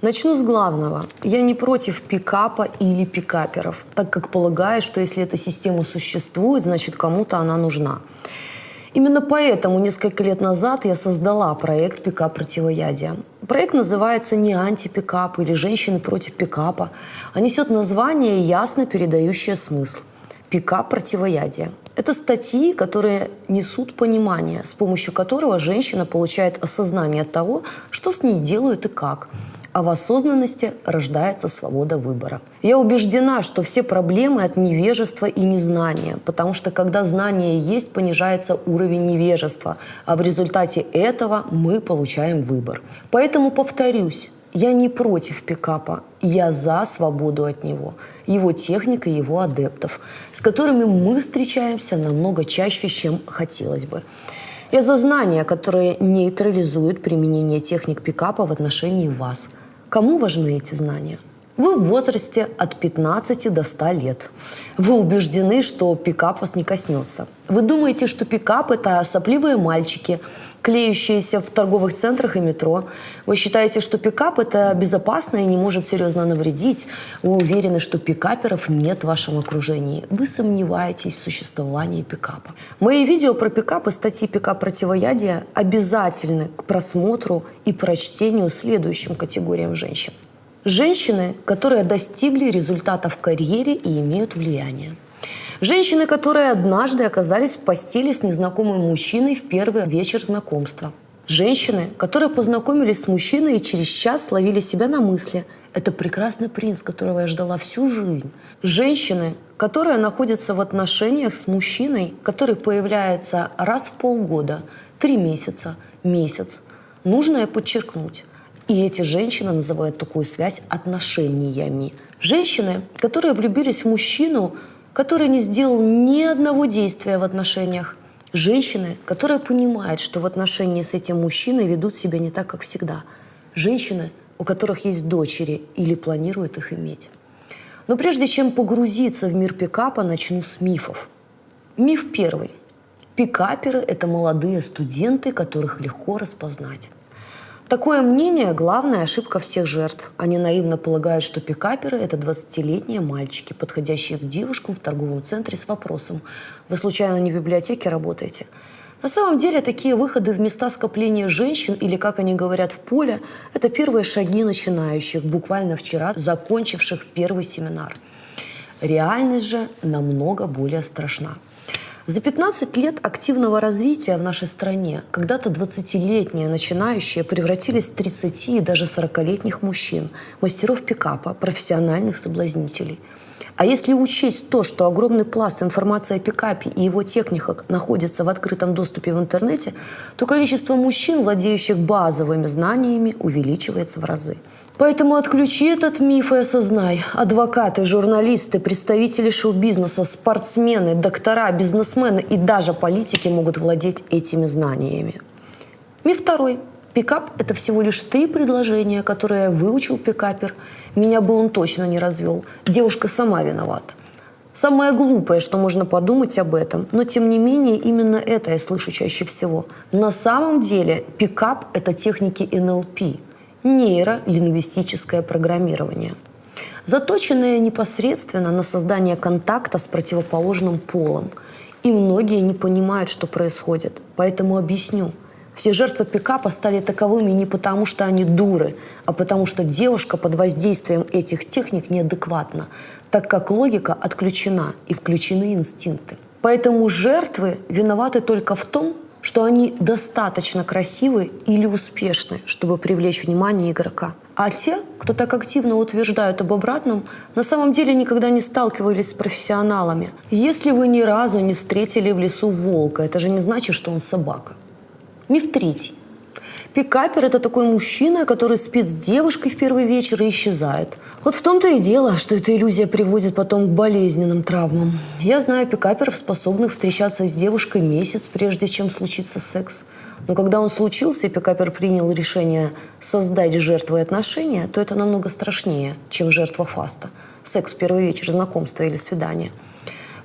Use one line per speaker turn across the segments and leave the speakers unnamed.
Начну с главного. Я не против пикапа или пикаперов, так как полагаю, что если эта система существует, значит кому-то она нужна. Именно поэтому несколько лет назад я создала проект «Пикап противоядия». Проект называется не «Антипикап» или «Женщины против пикапа», а несет название, ясно передающее смысл – «Пикап противоядия». Это статьи, которые несут понимание, с помощью которого женщина получает осознание того, что с ней делают и как. А в осознанности рождается свобода выбора. Я убеждена, что все проблемы от невежества и незнания, потому что когда знание есть, понижается уровень невежества, а в результате этого мы получаем выбор. Поэтому повторюсь, я не против пикапа, я за свободу от него, его техник и его адептов, с которыми мы встречаемся намного чаще, чем хотелось бы. Я за знания, которые нейтрализуют применение техник пикапа в отношении вас. Кому важны эти знания? Вы в возрасте от 15 до 100 лет. Вы убеждены, что пикап вас не коснется. Вы думаете, что пикап – это сопливые мальчики, клеющиеся в торговых центрах и метро. Вы считаете, что пикап – это безопасно и не может серьезно навредить. Вы уверены, что пикаперов нет в вашем окружении. Вы сомневаетесь в существовании пикапа. Мои видео про пикап и статьи «Пикап противоядия» обязательны к просмотру и прочтению следующим категориям женщин. Женщины, которые достигли результата в карьере и имеют влияние. Женщины, которые однажды оказались в постели с незнакомым мужчиной в первый вечер знакомства. Женщины, которые познакомились с мужчиной и через час словили себя на мысли: «Это прекрасный принц, которого я ждала всю жизнь». Женщины, которые находятся в отношениях с мужчиной, который появляется раз в полгода, 3 месяца, месяц. Нужно подчеркнуть. И эти женщины называют такую связь отношениями. Женщины, которые влюбились в мужчину, который не сделал ни одного действия в отношениях. Женщины, которые понимают, что в отношении с этим мужчиной ведут себя не так, как всегда. Женщины, у которых есть дочери или планируют их иметь. Но прежде чем погрузиться в мир пикапа, начну с мифов. Миф первый. Пикаперы – это молодые студенты, которых легко распознать. Такое мнение – главная ошибка всех жертв. Они наивно полагают, что пикаперы – это 20-летние мальчики, подходящие к девушкам в торговом центре с вопросом: «Вы случайно не в библиотеке работаете?» На самом деле такие выходы в места скопления женщин, или, как они говорят, в поле – это первые шаги начинающих, буквально вчера закончивших первый семинар. Реальность же намного более страшна. За 15 лет активного развития в нашей стране когда-то 20-летние начинающие превратились в 30- и даже 40-летних мужчин, мастеров пикапа, профессиональных соблазнителей. А если учесть то, что огромный пласт информации о пикапе и его техниках находится в открытом доступе в интернете, то количество мужчин, владеющих базовыми знаниями, увеличивается в разы. Поэтому отключи этот миф и осознай: адвокаты, журналисты, представители шоу-бизнеса, спортсмены, доктора, бизнесмены и даже политики могут владеть этими знаниями. Миф второй. Пикап – это всего лишь 3 предложения, которые выучил пикапер. Меня бы он точно не развел. Девушка сама виновата. Самое глупое, что можно подумать об этом, но тем не менее именно это я слышу чаще всего. На самом деле пикап – это техники НЛП – нейролингвистическое программирование, заточенное непосредственно на создание контакта с противоположным полом. И многие не понимают, что происходит. Поэтому объясню. Все жертвы пикапа стали таковыми не потому, что они дуры, а потому что девушка под воздействием этих техник неадекватна, так как логика отключена и включены инстинкты. Поэтому жертвы виноваты только в том, что они достаточно красивы или успешны, чтобы привлечь внимание игрока. А те, кто так активно утверждают об обратном, на самом деле никогда не сталкивались с профессионалами. Если вы ни разу не встретили в лесу волка, это же не значит, что он собака. Миф третий. Пикапер – это такой мужчина, который спит с девушкой в первый вечер и исчезает. Вот в том-то и дело, что эта иллюзия приводит потом к болезненным травмам. Я знаю пикаперов, способных встречаться с девушкой месяц, прежде чем случится секс. Но когда он случился, и пикапер принял решение создать с жертвой отношения, то это намного страшнее, чем жертва фаста. Секс в первый вечер знакомства или свидания.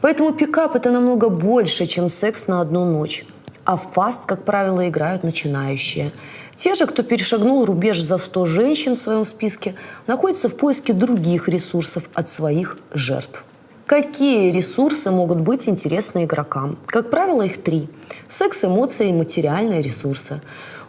Поэтому пикап – это намного больше, чем секс на одну ночь. а в фаст, как правило, играют начинающие. Те же, кто перешагнул рубеж за 100 женщин в своем списке, находятся в поиске других ресурсов от своих жертв. Какие ресурсы могут быть интересны игрокам? Как правило, их 3. Секс, эмоции и материальные ресурсы.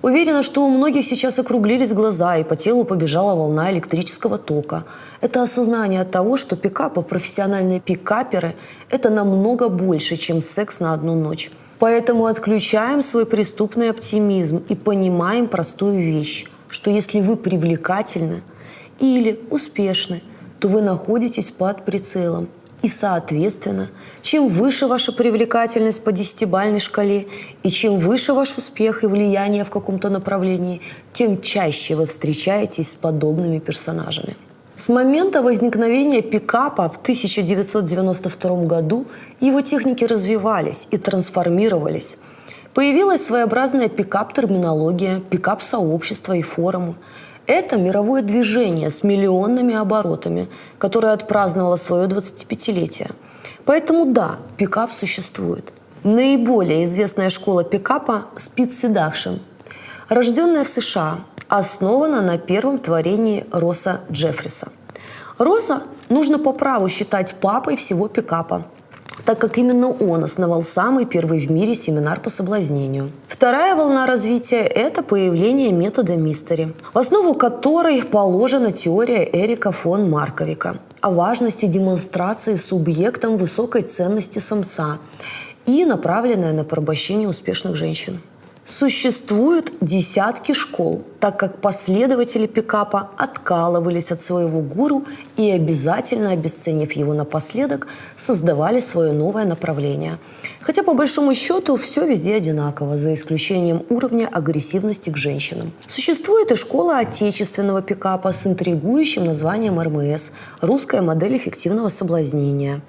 Уверена, что у многих сейчас округлились глаза и по телу побежала волна электрического тока. Это осознание того, что пикапы, профессиональные пикаперы – это намного больше, чем секс на одну ночь. Поэтому отключаем свой преступный оптимизм и понимаем простую вещь, что если вы привлекательны или успешны, то вы находитесь под прицелом. И, соответственно, чем выше ваша привлекательность по 10-бальной шкале, и чем выше ваш успех и влияние в каком-то направлении, тем чаще вы встречаетесь с подобными персонажами. С момента возникновения пикапа в 1992 году его техники развивались и трансформировались. Появилась своеобразная пикап-терминология, пикап-сообщества и форумы. Это мировое движение с миллионными оборотами, которое отпраздновало свое 25-летие. Поэтому да, пикап существует. Наиболее известная школа пикапа – Speed Seduction. Рожденная в США, основана на первом творении Росса Джеффриса. Росса нужно по праву считать папой всего пикапа, так как именно он основал самый первый в мире семинар по соблазнению. Вторая волна развития – это появление метода Мистери, в основу которой положена теория Эрика фон Марковика о важности демонстрации субъектом высокой ценности самца и направленная на порабощение успешных женщин. Существуют десятки школ, так как последователи пикапа откалывались от своего гуру и обязательно, обесценив его напоследок, создавали свое новое направление. Хотя по большому счету все везде одинаково, за исключением уровня агрессивности к женщинам. Существует и школа отечественного пикапа с интригующим названием РМС – русская модель эффективного соблазнения,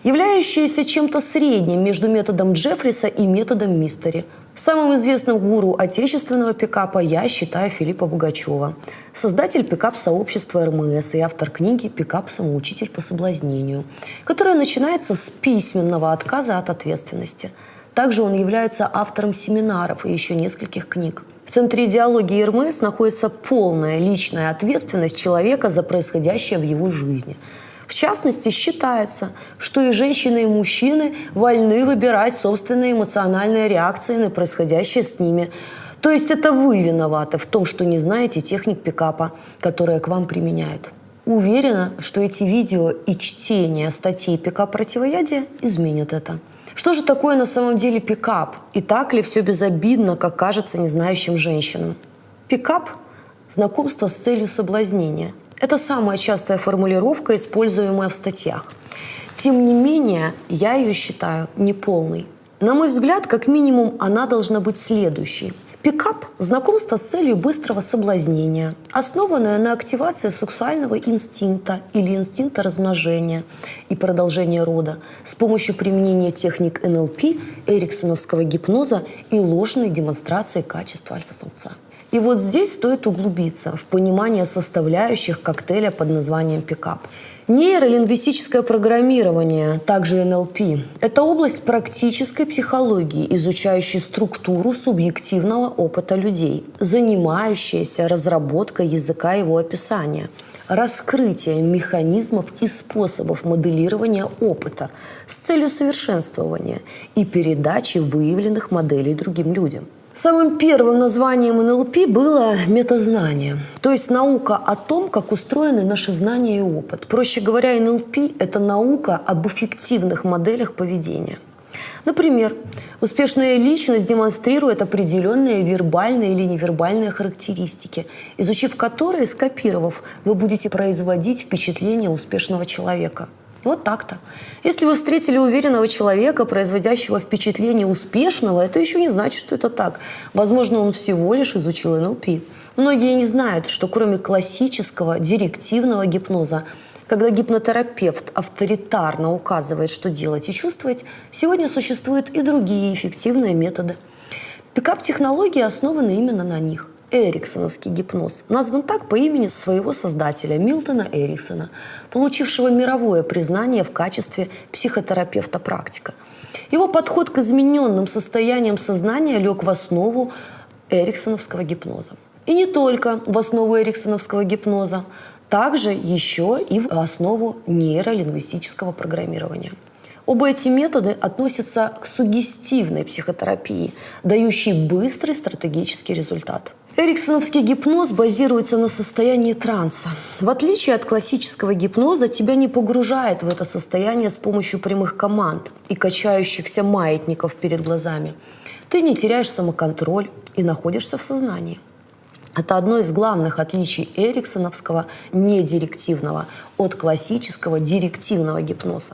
являющаяся чем-то средним между методом Джеффриса и методом Мистери. Самым известным гуру отечественного пикапа я считаю Филиппа Богачева, создатель пикап-сообщества РМС и автор книги «Пикап-самоучитель по соблазнению», которая начинается с письменного отказа от ответственности. Также он является автором семинаров и еще нескольких книг. В центре идеологии РМС находится полная личная ответственность человека за происходящее в его жизни. В частности, считается, что и женщины, и мужчины вольны выбирать собственные эмоциональные реакции на происходящее с ними. То есть это вы виноваты в том, что не знаете техник пикапа, которые к вам применяют. Уверена, что эти видео и чтение статей «Пикап-противоядие» изменят это. Что же такое на самом деле пикап? И так ли все безобидно, как кажется незнающим женщинам? Пикап – знакомство с целью соблазнения. Это самая частая формулировка, используемая в статьях. Тем не менее, я ее считаю неполной. На мой взгляд, как минимум, она должна быть следующей. Пикап – знакомство с целью быстрого соблазнения, основанное на активации сексуального инстинкта или инстинкта размножения и продолжения рода с помощью применения техник НЛП, эриксоновского гипноза и ложной демонстрации качества альфа-самца. И вот здесь стоит углубиться в понимание составляющих коктейля под названием пикап. Нейролингвистическое программирование, также НЛП, это область практической психологии, изучающей структуру субъективного опыта людей, занимающаяся разработкой языка его описания, раскрытием механизмов и способов моделирования опыта с целью совершенствования и передачи выявленных моделей другим людям. Самым первым названием НЛП было метазнание, то есть наука о том, как устроены наши знания и опыт. Проще говоря, НЛП – это наука об эффективных моделях поведения. Например, успешная личность демонстрирует определенные вербальные или невербальные характеристики, изучив которые, скопировав, вы будете производить впечатление успешного человека. Вот так-то. Если вы встретили уверенного человека, производящего впечатление успешного, это еще не значит, что это так. Возможно, он всего лишь изучил НЛП. Многие не знают, что кроме классического директивного гипноза, когда гипнотерапевт авторитарно указывает, что делать и чувствовать, сегодня существуют и другие эффективные методы. Пикап-технологии основаны именно на них. эриксоновский гипноз назван так по имени своего создателя Милтона Эриксона, получившего мировое признание в качестве психотерапевта-практика. Его подход к измененным состояниям сознания лег в основу эриксоновского гипноза. И не только в основу эриксоновского гипноза, также еще и в основу нейролингвистического программирования. Оба эти методы относятся к суггестивной психотерапии, дающей быстрый стратегический результат. Эриксоновский гипноз базируется на состоянии транса. В отличие от классического гипноза, тебя не погружает в это состояние с помощью прямых команд и качающихся маятников перед глазами. Ты не теряешь самоконтроль и находишься в сознании. Это одно из главных отличий эриксоновского недирективного от классического директивного гипноза.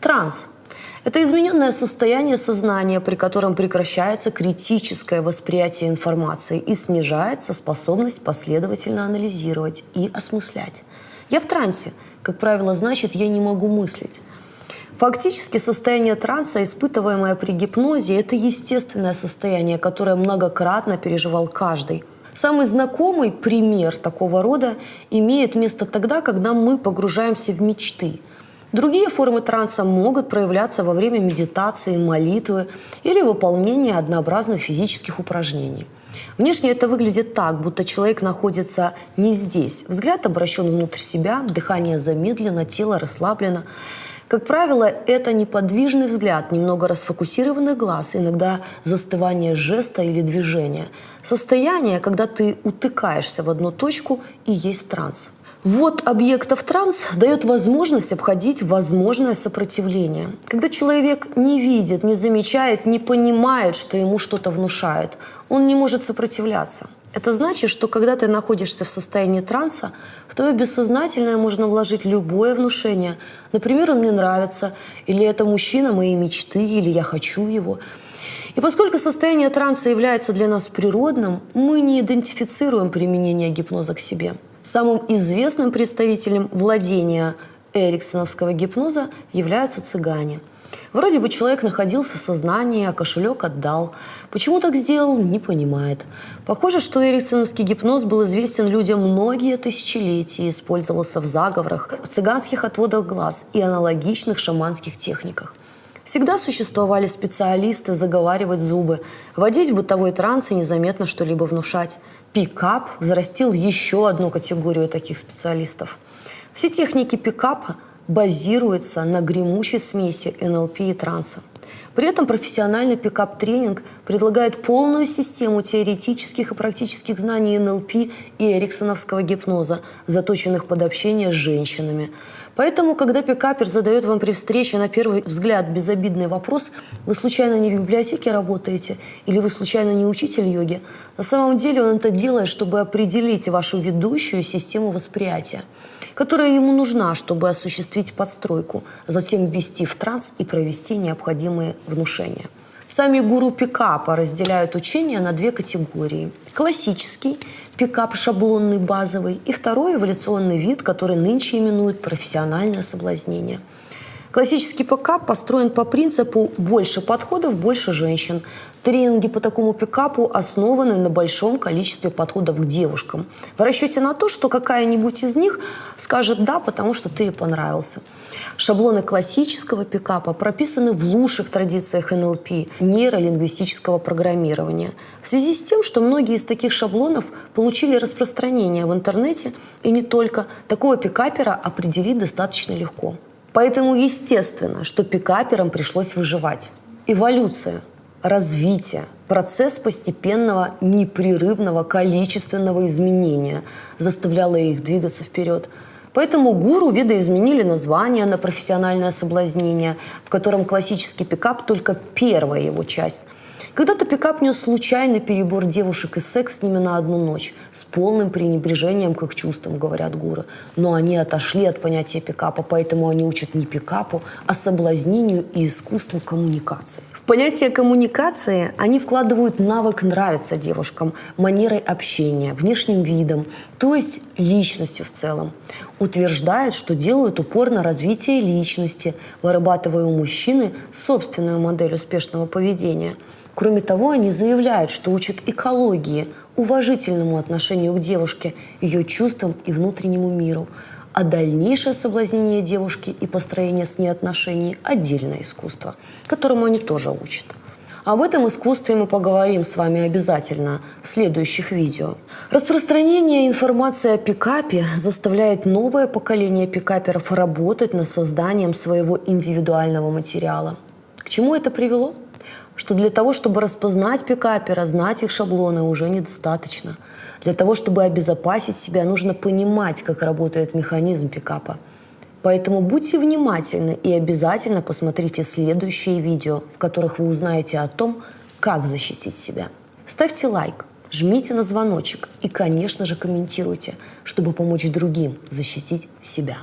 Транс – это измененное состояние сознания, при котором прекращается критическое восприятие информации и снижается способность последовательно анализировать и осмыслять. Я в трансе, как правило, значит, я не могу мыслить. Фактически состояние транса, испытываемое при гипнозе, это естественное состояние, которое многократно переживал каждый. Самый знакомый пример такого рода имеет место тогда, когда мы погружаемся в мечты. Другие формы транса могут проявляться во время медитации, молитвы или выполнения однообразных физических упражнений. Внешне это выглядит так, будто человек находится не здесь. Взгляд обращен внутрь себя, дыхание замедлено, тело расслаблено. Как правило, это неподвижный взгляд, немного расфокусированный глаз, иногда застывание жеста или движения. Состояние, когда ты утыкаешься в одну точку, и есть транс. Ввод объектов транс дает возможность обходить возможное сопротивление. Когда человек не видит, не замечает, не понимает, что ему что-то внушает, он не может сопротивляться. Это значит, что когда ты находишься в состоянии транса, в твое бессознательное можно вложить любое внушение. Например, он мне нравится, или это мужчина моей мечты, или я хочу его. И поскольку состояние транса является для нас природным, мы не идентифицируем применение гипноза к себе. Самым известным представителем владения эриксоновского гипноза являются цыгане. Вроде бы человек находился в сознании, а кошелек отдал. Почему так сделал, не понимает. Похоже, что эриксоновский гипноз был известен людям многие тысячелетия и использовался в заговорах, в цыганских отводах глаз и аналогичных шаманских техниках. Всегда существовали специалисты заговаривать зубы, вводить в бытовой транс и незаметно что-либо внушать. Пикап взрастил еще одну категорию таких специалистов. Все техники пикапа базируются на гремучей смеси НЛП и транса. При этом профессиональный пикап-тренинг предлагает полную систему теоретических и практических знаний НЛП и эриксоновского гипноза, заточенных под общение с женщинами. Поэтому, когда пикапер задает вам при встрече на первый взгляд безобидный вопрос: «Вы случайно не в библиотеке работаете?» или «Вы случайно не учитель йоги?», на самом деле он это делает, чтобы определить вашу ведущую систему восприятия, которая ему нужна, чтобы осуществить подстройку, затем ввести в транс и провести необходимые внушения. Сами гуру пикапа разделяют учение на две категории. Классический пикап шаблонный, базовый, и второй эволюционный вид, который нынче именуют профессиональное соблазнение. Классический пикап построен по принципу «больше подходов, больше женщин». Тренинги по такому пикапу основаны на большом количестве подходов к девушкам, в расчете на то, что какая-нибудь из них скажет «да», потому что ты ей понравился. Шаблоны классического пикапа прописаны в лучших традициях НЛП, нейролингвистического программирования, в связи с тем, что многие из таких шаблонов получили распространение в интернете, и не только, такого пикапера определить достаточно легко. Поэтому естественно, что пикаперам пришлось выживать. Эволюция, развитие, процесс постепенного, непрерывного, количественного изменения заставляло их двигаться вперед. Поэтому гуру видоизменили название на профессиональное соблазнение, в котором классический пикап только первая его часть. Когда-то пикап нес случайный перебор девушек и секс с ними на одну ночь, с полным пренебрежением к их чувствам, говорят гуру. Но они отошли от понятия пикапа, поэтому они учат не пикапу, а соблазнению и искусству коммуникации. В понятие коммуникации они вкладывают навык нравиться девушкам, манерой общения, внешним видом, то есть личностью в целом. Утверждают, что делают упор на развитие личности, вырабатывая у мужчины собственную модель успешного поведения. Кроме того, они заявляют, что учат экологии, уважительному отношению к девушке, ее чувствам и внутреннему миру. А дальнейшее соблазнение девушки и построение с ней отношений – отдельное искусство, которому они тоже учат. Об этом искусстве мы поговорим с вами обязательно в следующих видео. Распространение информации о пикапе заставляет новое поколение пикаперов работать над созданием своего индивидуального материала. К чему это привело? Что для того, чтобы распознать пикапера, знать их шаблоны уже недостаточно. Для того, чтобы обезопасить себя, нужно понимать, как работает механизм пикапа. Поэтому будьте внимательны и обязательно посмотрите следующие видео, в которых вы узнаете о том, как защитить себя. Ставьте лайк, жмите на звоночек и, конечно же, комментируйте, чтобы помочь другим защитить себя.